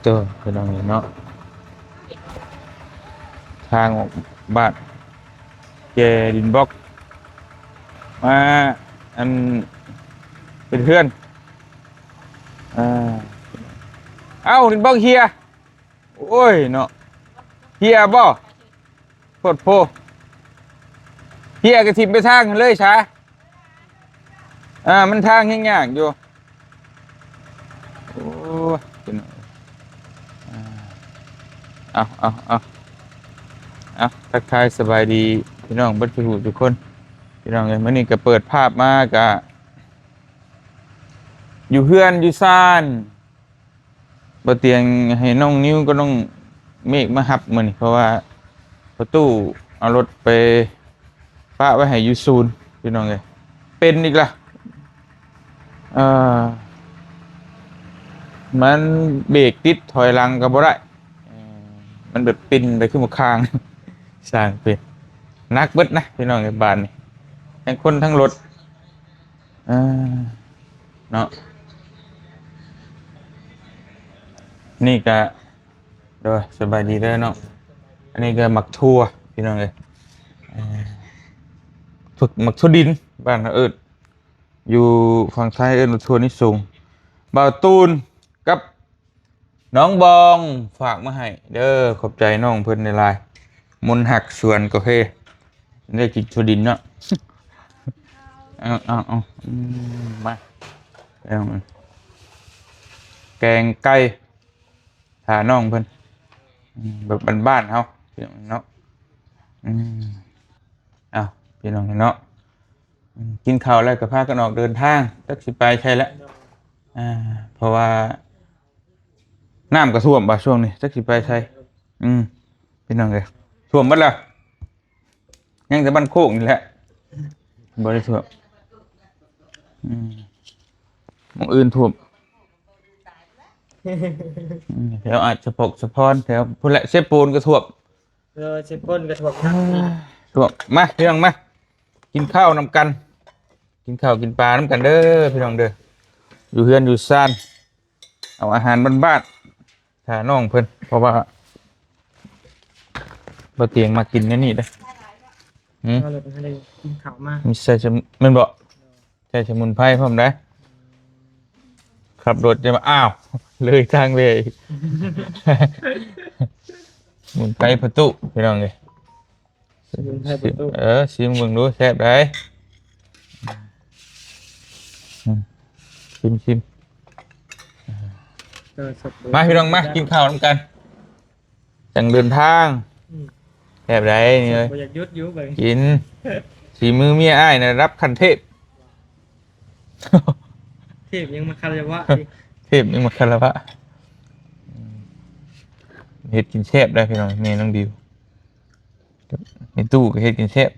ตัวพี่น้องเนาะทางออกบ้านแกดินบล็อกมาอันเป็นเพื่อนอ่าเอ้าดินบล็อกเฮียโอ้ยเนาะเฮียบ่โคตรโพเฮียกระถิ่นไปทางเลยช้ามันทางยากๆอยู่โอ้ยพี่น้องเอาทักทายสบายดีพี่น้องเบัดทุกคนพี่น้องเอ้ยมื้อนี้ก็เปิดภาพมากะอยู่เพื่อนอยู่ซ่านบ่เตียงให้น้องนิ้วก็น้องเมฆมารับมื้อนี้เพราะว่าประตูเอารถไปฝากไว้ให้อยู่ศูนย์พี่น้องเอ้ยเป็นอีกล่ะมันเบรกติดถอยหลังก็บ่ได้มันแบบปินไปขึ้นมาข้างสร้างเป็นนักเบิดนะพี่น้องในบ้านนี่ทั้งคนทั้งรถเนาะนี่ก็โดยสบายดีเด้อเนาะอันนี้ก็หมักทั่วพี่น้องเลยฝึกหมักทั่วดินบ้านเอิญอยู่ฝั่งไทยเอิญทั่วนี่สูงบ่าวตูนกับน้องบองฝากมาให้เด้อขอบใจน้องเพิ่นในไลน์มนหักส่วนก็เฮ้ได้กินทั่วดินเนาะเอามาเอาแกงไก่ถาน้องเพิ่นแบบบ้านๆเฮาพี่น้องเนาะเอาพี่น้องเนาะกินข้าวแล้วก็พากันออกเดินทางจักสิไปใช่แล้วเพราะว่าน้ำก็ท่วมบ่ช่วงนี้จักสิไปใช่พี่น้องเอ้ยท่วมหมดแล้วยังแต่บ้านโคกนี่แหละบ่ได้ท่วมหม้องอื่นท่วมแถวอาจจะพกสะพอนแถวพุ่นแหละเชฟปูนก็ท่วมเชฟปูนก็ท่วมท่วมมาพี่น้องมากินข้าวนำกันกินข้าวกินปลานำกันเด้อพี่น้องเด้ออยู่เฮือนอยู่ซ่านเอาอาหารบ้านๆถ้าน้องเพิ่นเพราะว่าบ่เตียงมากินนี่เด้อก็เลยให้ได้กินข้าวมามีใส่มันบ่ใส่สมุนไพรพร้อมได้ขับรถจะมาอ้าวเลยทางเลยหมุนไปประตูพี่น้องเลยชิมมึงดูแซ่บได้ชิมมาพี่น้องมากินข้าวน้ำกันจังเดินทางแซ่บได้นี่เลยกินสีมือเมียอ้ายนะรับคันเทพเทพยังมาคารวะเทพยังมาคารวะเฮ็ดกินแซ่บได้พี่น้องเมย์น้องดิวในตู้ก็เฮ็ดกินแซ่บ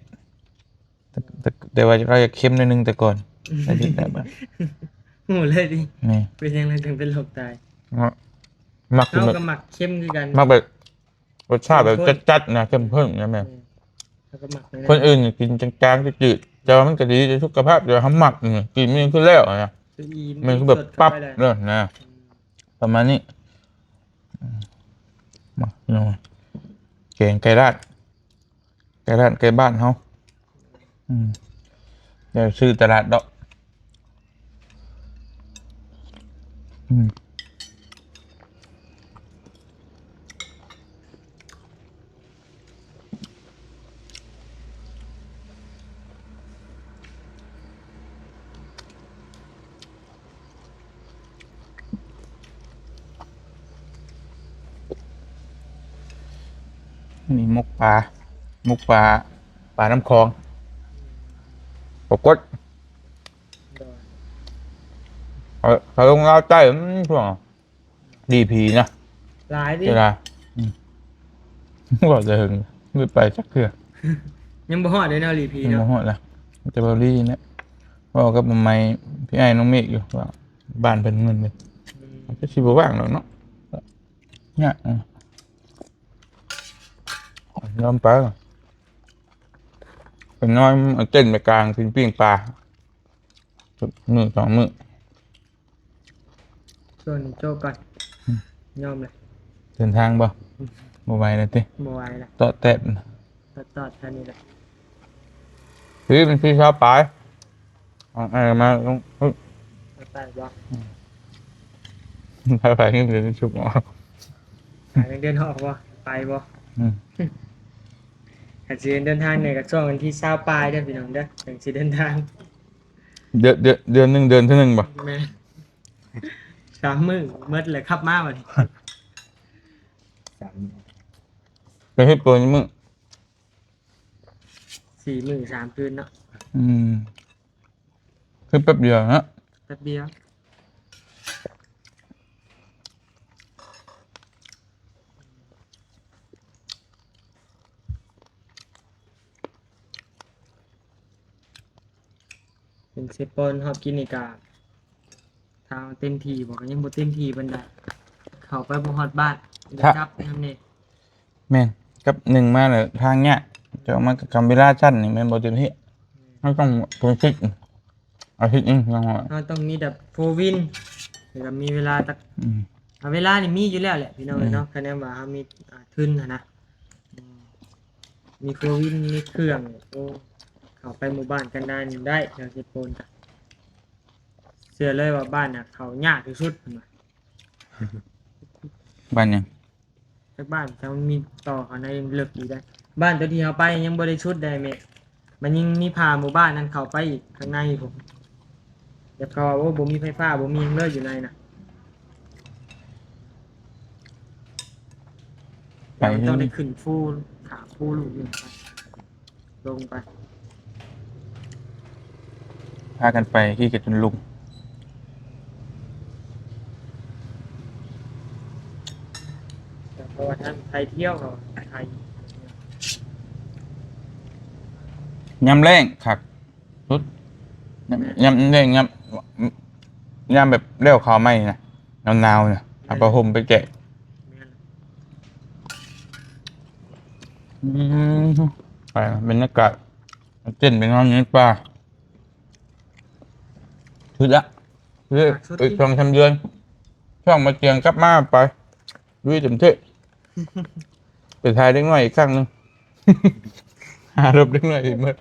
แต่ว่าเราจะเค็มนิดนึงแต่ก่อนได้ดีแต่บ้างโหเลยดิเป็นยังไงถึงเป็นโรคตายมักเราก็หมักเข้มคือกันมักแบบรสชาติแบบจัดๆนะเข้มข้นนะแม่คนอื่นกินจางๆจืดๆแต่ว่ามันก็ดีต่อสุขภาพเดี๋ยวทำหมักกินมันขึ้นแล้วนะมันคือแบบปั๊บเลยนะประมาณนี้มาพี่น้องแกงไก่ราดไก่บ้านเขาเดี๋ยวซื้อตลาดดอกนี่มุกปลาน้ำคลองปกติเขาลงเราใจช่วงดีพีนะหลายดิเวลาบอกจะหึงไม่ไปสักเทื่อยังบ่ฮอดเลยนะรีพีเนาะยังบ่ฮอดละจะบอรี่เนี่ยบอกกับมันไม่พี่ไอ้น้องเมฆอยู่ว่าบ้านเป็นเงินเลยจะชิบว่างหรอกเนาะเนี่ยยอมไปเป็นน้อยเต้นไปกลางปิ้งปลามือ2 มื้อส่วนโจก่อนยอมเลย เดินทางบ่บ่ไหวแล้วติ บ่ไหวละ ต่อแตะ ตอดแค่นี้แหละ พี่เป็นพี่ชอบปลายมาลง ไปบ่ ไปนี่เดี๋ยวชุบออก หาเดินออกบ่ไปบ่ อืม อาจสิเดินทางเนี่ยก็ช่วงวันที่20ปลายเด้อพี่น้องเด้อถึงสิเดินทาง เดือนหนึงเดือนเท่านึงบ่ แม่3 มื้อหมดเลยขับมาบัดนี้ ไปเฮ็ดตัวนี้มึง 4 มื้อ3คืนเนาะ อืมคือแป๊บเดียวนะ แป๊บเดียวเป็นเซปอนฮอบกินนี่ก็ทางเต็มที่บอกก็ยังบ่เต็มที่ปานใดเข้าไปบ่ฮอดบ้านเดี๋ยวกลับนำนี่ แม่นกับหนึ่งมาเลยทางเนี้ยจะเอามากับกำเวลาชั้นนี่แม่นบ่เต็มที่เราต้องตัวคิดอาทิตย์นึงลองว่า เราต้องมีแบบโฟวินแล้วก็มีเวลาตัก อืม เวลานี่มีอยู่แล้วแหละพี่น้องเอ้ยเนาะคะแนนว่าเรามีทุนนะอืมมีโฟวินมีเครื่องโอ้เข้าไปหมู่บ้านกันได้นี่ได้เดี๋ยวสิโปนจ้ะเชื่อเลยว่าบ้านน่ะเขายากที่สุดเพิ่นว่า บ้านยัง แต่บ้านแต่มันมีต่อเขาในลึกอีกได้ บ้านตัวที่เขาไปยังบ่ได้ชุดได้แม่มันยังมีพาหมู่บ้านนั้นเข้าไปอีกข้างในผมแต่เขาว่าโอ้บ่มีไฟฟ้าบ่มีหยังเลยอยู่ในน่ะ ไป มันต้องได้ขึ้นฟูขาฟูลูกอยู่ไปลงไป พากันไปที่เกตจนลุง แต่เพราะว่าท่านไทยเที่ยวเขาไทย ยำแรงคักสุดยำแรงยำแบบเลี้ยวเขาไม่นะหนาวๆเนี่ยเอาผ้าห่มไปแกะ แม่น อืมไปบรรยากาศเต้นเป็นนอนอยู่ในป่าชุดละคืออีก2-3 เดือนช่วงมาเจียงกลับมาไปลุยเต็มที่ไปถ่ายเล็กน้อยอีกครั้งหนึง หารบเล็กน้อยอีกเมื่อ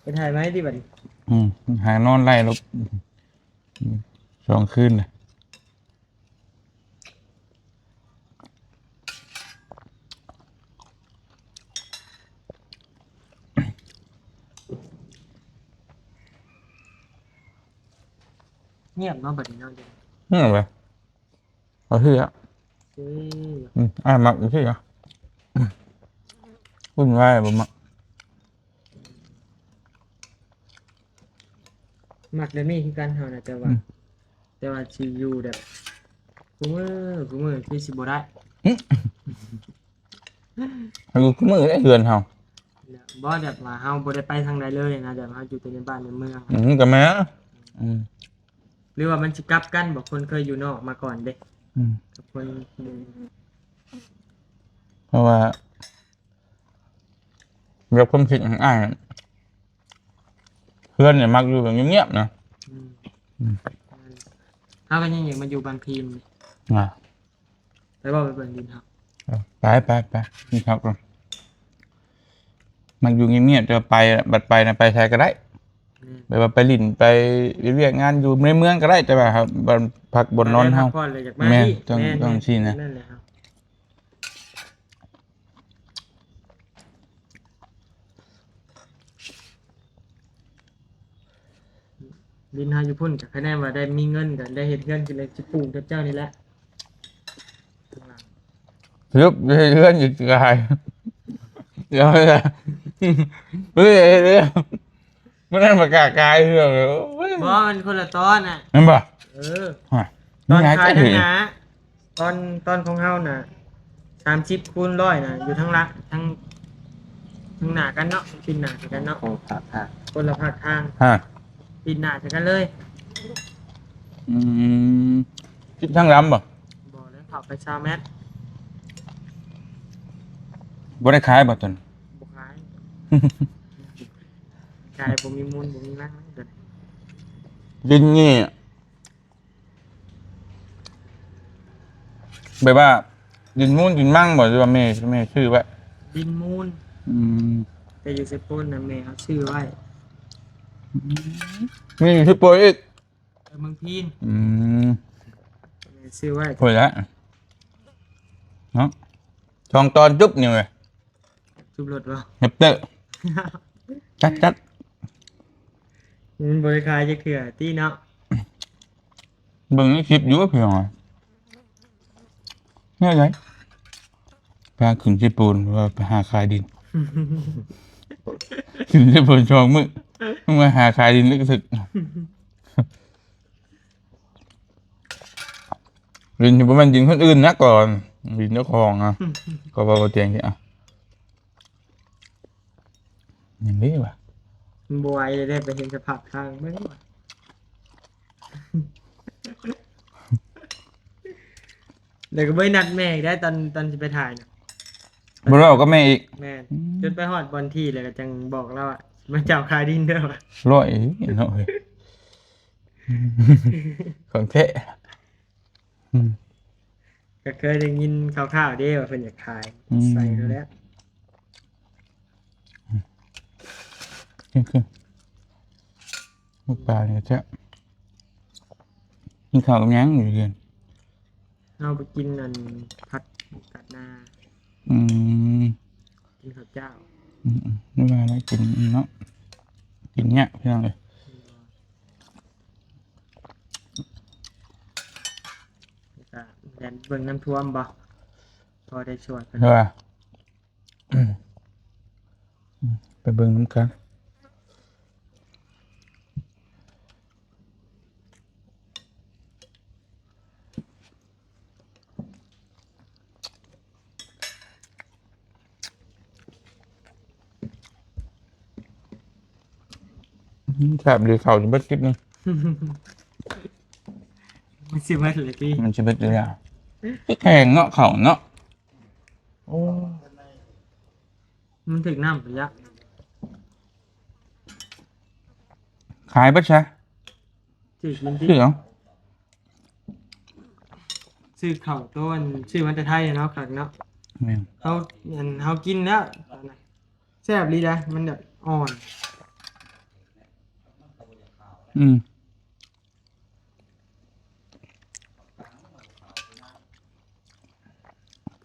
ไปถ่ายไหมที่บัดนี้ หานอนไล่ลบ2 คืนเลย เงียบเนาะบัดนี้เนาะเดี๋ยว ไปเอาที่อ่ะ เอ้ย มักอยู่ที่อ่ะวุ่นวายบ่มัก มักเดมี่คือกันเฮานะแต่ว่าสิอยู่แบบกูมือคือสิบ่ได้ อยู่คือมือได้เฮือนเฮา บ่แบบว่าเฮาบ่ได้ไปทางใดเลยนะแบบเฮาอยู่แต่ในบ้านในเมือง ก็แม่ม หรือว่ามันสิกลับกันบอกคนเคยอยู่นอกมาก่อนเด้ อืม กับคนอยู่ เพราะว่าแบบความคิดของอ้ายน่ะเพื่อนเนี่ยมักอยู่แบบเงียบๆนะ อืมถ้าก็ยังอยากมาอยู่บางพีมนี่ อ่า ไปบอกไปเบิ่งดินครับ ไปนี่ครับก่อนมักอยู่เงียบๆจะไปบัดไปนะไปใช้ก็ได้ แบบว่าไปลิ้นไปเรียกงานอยู่ในเมืองก็ได้แต่ว่าครับบนพักบนนอนเฮา พักผ่อนเลยอยากมา แม่น ที่ ต้อง แม่น ต้องชี้นะ นั่นแหละครับดินเฮาอยู่พุ่นกับคะแนนว่าได้มีเงินกันได้เฮ็ดเงินกันเลยสิปลูกกับเจ้านี่แหละข้างหลัง ยุบเพื่อนอยู่กายเดี๋ยวเลยเฮ้ยมันนั่นประกาศกายเรื่องเลย บ่มันคนละตอนน่ะ นั่นป่ะ เออ ต นี่ อน ไง ขาย จะ ทั้ เห็ ง น หนาตอนของเฮาน่ะ30 คูณ 100น่ะอยู่ทั้งหลักทั้งหน้ากันเนาะปินหน้าใส่กันเนาะ โอ้ครับครับ คนละภาคทาง ฮะ ปินหน้าใส่กันเลย อืมคิดทั้งลำป่ะ บ่แล้วเข้าไปชาวแมท บ่ได้ขายป่ะตน บ่ขายกายบ่มีมูลบ่มีมั่งเกิน ดินนี่แบบว่า ดินมูนดินมั่งบ่หรือว่าแม่ชื่อไว้ ดินมูล อืม แต่อยู่เซโปนนะแม่เขาชื่อไว้ มีอยู่ที่โปรยอีก เมืองพีน อืม แม่ชื่อไว้ โปรยแล้วเนาะช่องตอนจุ๊บนี่เว้ย จุบรถวะ เฮปเตอร์จัด มันบริการจะเขื่อที่เนาะ เบิ่งในคลิปอยู่ว่าเพียงอ่ะเนี่ยไงไปหาขึ้นที่ปูนว่าไปหาขายดิน ขึ้นที่ปูนช่องมึงมาหาขายดินลึกสึกดินที่ประมาณดินคนอื่นนะก่อนดินเจ้าของอ่ะก็บอกว่าเตียงที่อ่ะอย่างนี้ว่ะ มันบวยเลยได้ไปเห็นสภาพทางไม่ได้วะเดี๋ยวก็ไม่นัดแม่อีกได้ตอนจะไปถ่ายนะ บ่เราก็แม่อีก แม่นจนไปฮอดบอลที่เลยก็จังบอกเราอ่ะมาเจ้าคายดินเด้อวะ ร้อยเนาะเฮ้ยของเทะ ก็เคยได้ยินข่าวๆเด้ว่าเพิ่นอยากขายใส่แล้ว ขึ้นลูกปลาเนี่ยจะกินข้าวกับหยังอยู่เดือน เอาไปกินนั่นผัดกัดนา อืม กินข้าวเจ้า ไม่ว่าอะไรกินเนาะกินเนี้ยพี่น้องเลย แล้วก็แดนเบิ่งน้ำท่วมบ่พอได้ช่วยกัน ใช่ป่ะไปเบิ่งน้ำกันแซ่บดีเข่าจะเบิดคลิปนึง มันสิมาเลยพี่ มันจะเบิดเลยอ่ะแข็งเนาะเข่าเนาะโอ้ มันถึงน้ำระยะ ขายปัชชะ ซื้อกินที่ ชื่อเหรอ ซื้อข้าวต้นซื้อมันจะไทยเนาะคักเนาะ แม่ง เฮากินแล้วตอนนั้นแซ่บดีนะมันแบบอ่อน อืม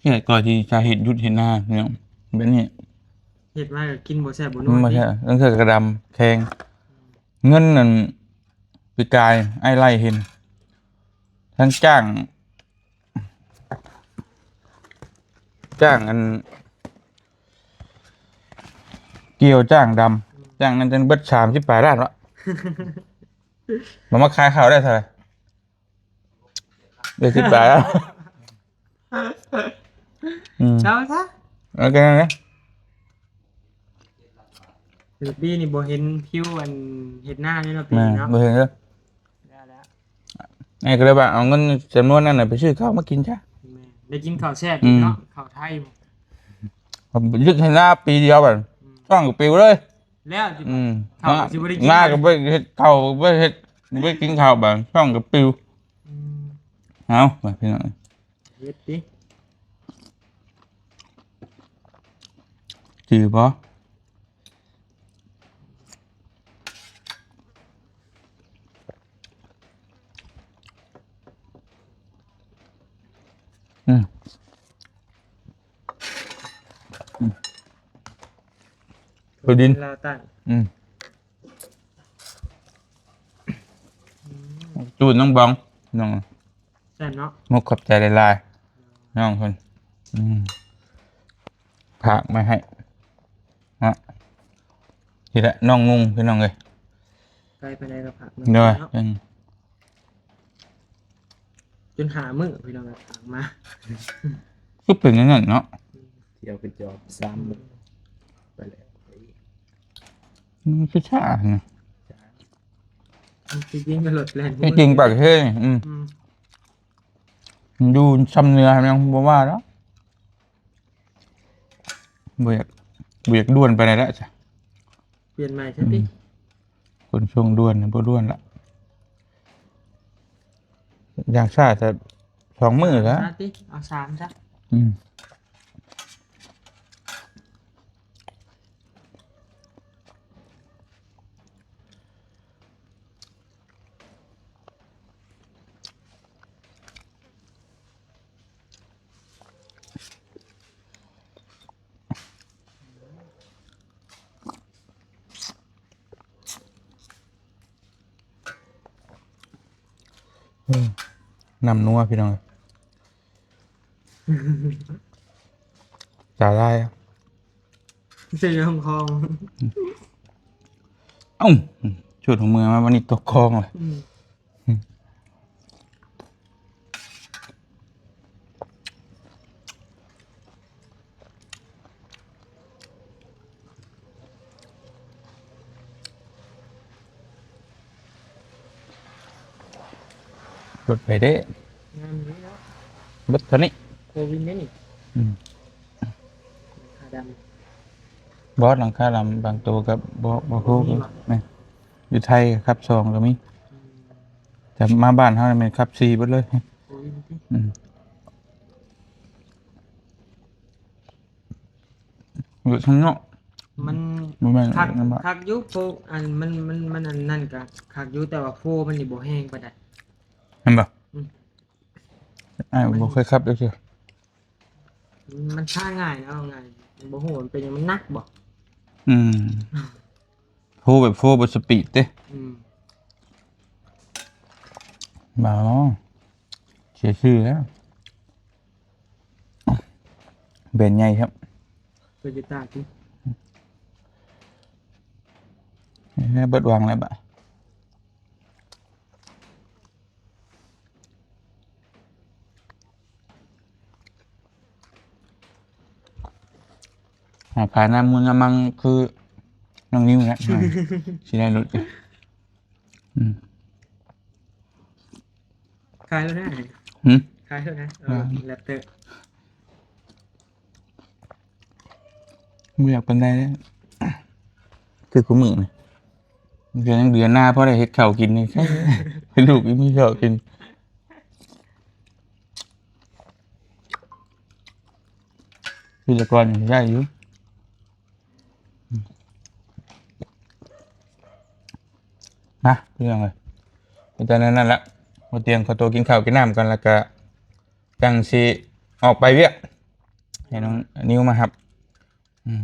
แค่ก่อนที่จะเห็นยุดเห็นหน้าเนี่ยแบบนี้ เฮ็ดมาก็กินบ่แซ่บบ่นั มัน ว ไม่ ติ ใช่ต้องเสือกระดำแทงเงินนั่นปีกายไอ้ไล่เห็น ทั้งจ้าง อัน เกี่ยวจ้างดำจ้างนั้นจนเบิด38 ล้านวะ มันมาขายข่าวได้เท่าไหร่ได้18แล้วเจ้าซะ แล้วกันนะ คือปีนี่บ่เห็นผิวอันเฮ็ดหน้านี่เนาะปี แม่ เนาะ บ่เห็นเลย ได้แล้ว ไอ้ก็เลยว่าเอาเงินจำนวนนั้นน่ะไปซื้อข้าวมากินจ้ะ แม่ได้กินข้าวแซ่บอีกเนาะข้าวไทย ผมยึดให้หน้าปีเดียวแบบช่องกับปิวเลย แล้วจิ ข้าวสิบ่ได้กินหน้าก็บ่เฮ็ดข้าวบ่เฮ็ดบ่กินข้าวแบบช่องกับปิว อืม เอามาพี่น้อง เฮ็ดดิ จือบ่พอดิน ลาวใต้ จูนน้องบองน้อง แซ่บเนาะ มุกขอบใจหลายๆน้องคนผักมาให้ฮะทีละน้องงุงพี่น้องเลย ไกลไปไหนก็ผัก เด้อ เนาะจนหามื้อพี่น้องก็ถามมา ก็เป็นอย่างนั้นเนาะ เที่ยวกระจอบซ้ำมึงไปแล้ว มันคือชาเนี่ย จริงๆก็หลดแล่น จริงๆปากเฮ้ย อืม ดูซ้ำเนื้อยังบ่ว่าแล้วเบียกด้วนไปไหนแล้วจ้ะ เปลี่ยนใหม่ใช่ดิ คนช่วงด้วนบ่ด้วนละอยากชาจะ2 มื้อแล้ว เอาติเอา3ซะ อืมน้ำนัวพี่น้องจ่าได้อะ ซื้อของคอง เอ้าชุดของเมืองมาวันนี้ตกคลองเลย อืม รถไปเด้ งานนี้แล้ว รถเท่านี้ โควิดนี่ อืม ขาด บอสหลังคาลำบางตัวกับบอฮู้ มีบ่ แม่นอยู่ไทยครับสองก็มี ำ แต่มาบ้านเขาเนี่ยมันครับสี่เบิดเลย โควิดที่ อืมอยู่ข้างนอก มัน บ่แม่น คัก น้ำบ้าน คักอยุโฟอันมันอันนั่นกะคักอยุแต่ว่าโฟมันนี่บ่แห้งปานใด เห็นบ่ อืม อ้ายบ่เคยครับเด้อเชียว มันช้าง่ายนะเอาง่ายบ่ฮู้มันเป็นหยังมันหนักบ่ อืมโฟแบบโฟบนสปีดเด้ อืม บ่าวเสียชื่อแล้วเบนใหญ่ครับ โตโยต้าที่ เบิดวางแล้วบ่ะหาขายน้ำมูลน้ำมังคือน้องนิ้วนะสิได้รถอืม ขายแล้วนะ หึ ขายแล้วนะแรปเตอร์ ไม่อยากเป็นได้เลยคือกูมึงนะเดือนยังเดือนหน้าเพราะได้เฮ็ดข้าวกินนี่ใช่ ให้ลูกอีมีข้าวกินคือแต่ก่อนยังได้อยู่นะเรื่องเลยตอนนั้นนั่นแหละมาเตรียมขอตัวกินข้าวกินน้ำกันแล้วก็จังสิออกไปเวียกให้น้องนิ้วมาครับ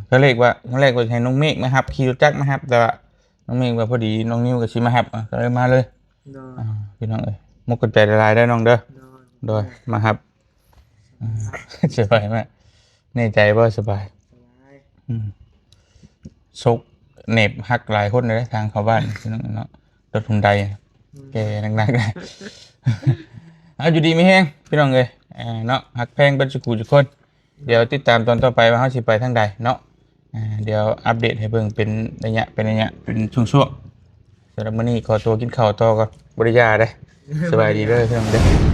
ก็เรียกว่าตอนแรกว่าให้น้องเมฆมาครับขี่รถจักรมาครับแต่ว่าน้องเมฆว่าพอดีน้องนิ้วก็สิมาครับก็เลยมาเลย นอน พี่น้องเอ้ยมุกกระจายละลายได้น้องเด้อน อน โดยมาครับสบายมากแน่ใจว่าสบาย สบาย ซกเหน็บหักหลายคนเลยทางเข้าบ้านพี่น้องเนาะรถหุ่นใดแกนักๆได้ เอาอยู่ดีไม่แห้งพี่น้องเอ้ยเนาะหักแพงเป็นสกูทุกคน เดี๋ยวติดตามตอนต่อไปว่าเขาสิไปทางใดเนาะเดี๋ยวอัปเดตให้เบิ่งเป็นระยะเป็นช่วงๆสำหรับมื้อนี้ขอตัวกินข้าวต่อก่อนบริยาได้สบายดีเด้อพี่น้องเด้อ